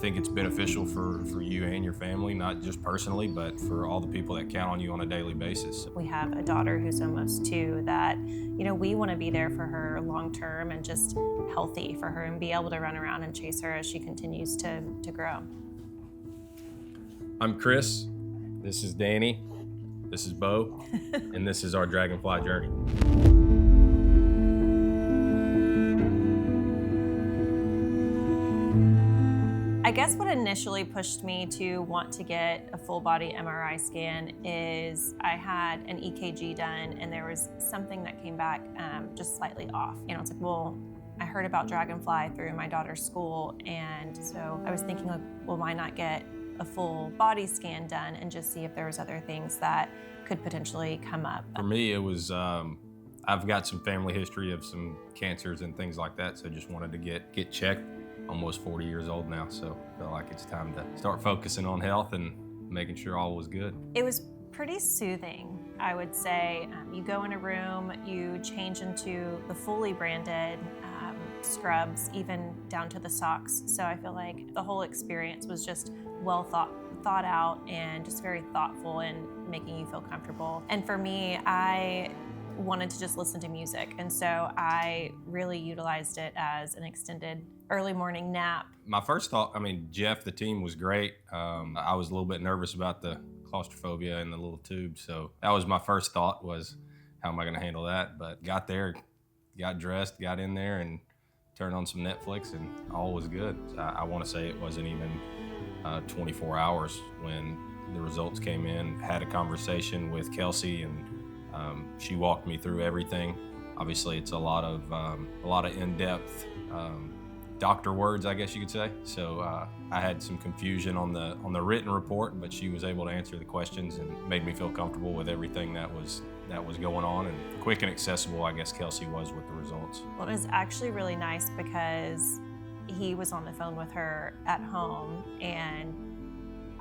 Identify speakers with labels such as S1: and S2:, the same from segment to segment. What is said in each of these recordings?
S1: think it's beneficial for you and your family, not just personally, but for all the people that count on you on a daily basis.
S2: We have a daughter who's almost 2 that, we want to be there for her long term and just healthy for her and be able to run around and chase her as she continues to grow.
S1: I'm Chris, this is Danny, this is Bo, and this is our Dragonfly journey.
S2: I guess what initially pushed me to want to get a full body MRI scan is I had an EKG done and there was something that came back just slightly off. It's like, well, I heard about Dragonfly through my daughter's school, and so I was thinking, like, well, why not get a full body scan done and just see if there was other things that could potentially come up.
S1: For me, it was, I've got some family history of some cancers and things like that, so just wanted to get checked. Almost 40 years old now, so I feel like it's time to start focusing on health and making sure all was good.
S2: It was pretty soothing, I would say. You go in a room, you change into the fully branded scrubs, even down to the socks. So I feel like the whole experience was just well thought out and just very thoughtful and making you feel comfortable. And for me, I wanted to just listen to music, and so I really utilized it as an extended early morning nap.
S1: My first thought, Jeff, the team was great. I was a little bit nervous about the claustrophobia and the little tube, so that was my first thought, was how am I gonna handle that? But got there, got dressed, got in there, and turned on some Netflix, and all was good. I wanna say it wasn't even 24 hours when the results came in. Had a conversation with Kelsey, and she walked me through everything. Obviously, it's a lot of in-depth doctor words, I guess you could say. So I had some confusion on the written report, but she was able to answer the questions and made me feel comfortable with everything that was going on, and quick and accessible, I guess Kelsey was with the results.
S2: Well, it was actually really nice because he was on the phone with her at home, and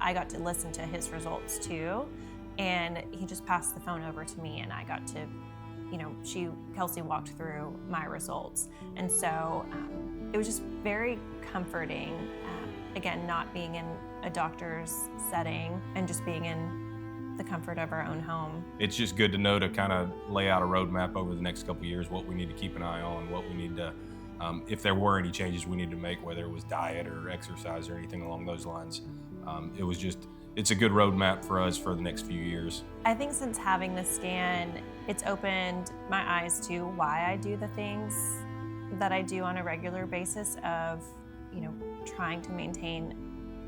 S2: I got to listen to his results too. And he just passed the phone over to me, and I got to, Kelsey walked through my results. And so it was just very comforting, again, not being in a doctor's setting and just being in the comfort of our own home.
S1: It's just good to know to kind of lay out a roadmap over the next couple of years, what we need to keep an eye on, what we need to, if there were any changes we need to make, whether it was diet or exercise or anything along those lines. It's a good roadmap for us for the next few years.
S2: I think since having the scan, it's opened my eyes to why I do the things that I do on a regular basis of, trying to maintain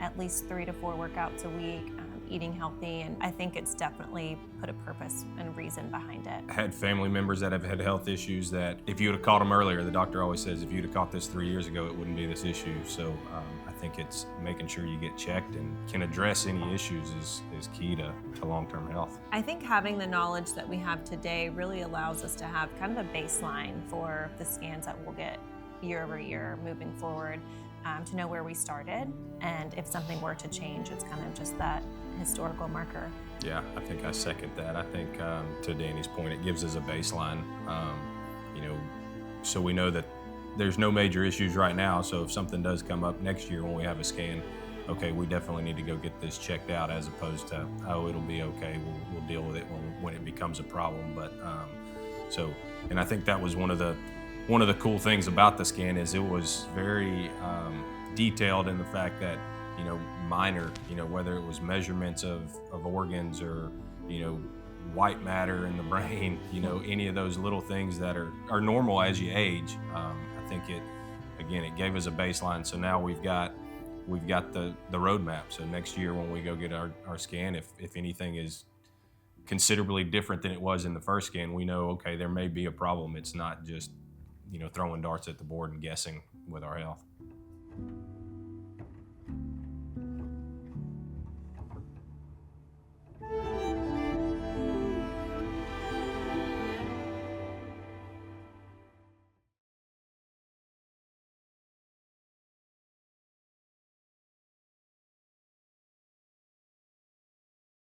S2: at least 3 to 4 workouts a week, eating healthy, and I think it's definitely put a purpose and reason behind it.
S1: I had family members that have had health issues that if you would have caught them earlier, the doctor always says if you'd have caught this 3 years ago, it wouldn't be this issue. So I think it's making sure you get checked and can address any issues is key to long-term health.
S2: I think having the knowledge that we have today really allows us to have kind of a baseline for the scans that we'll get year over year moving forward, to know where we started, and if something were to change, it's kind of just that historical marker.
S1: Yeah, I think I second that. I think to Danny's point, it gives us a baseline, so we know that there's no major issues right now. So if something does come up next year when we have a scan, okay, we definitely need to go get this checked out, as opposed to, oh, it'll be okay, we'll deal with it when it becomes a problem. But and I think that was one of the cool things about the scan, is it was very detailed in the fact that, minor, whether it was measurements of organs or, white matter in the brain, any of those little things that are normal as you age. I think it gave us a baseline. So now we've got the roadmap. So next year when we go get our scan, if anything is considerably different than it was in the first scan, we know, okay, there may be a problem. It's not just, throwing darts at the board and guessing with our health.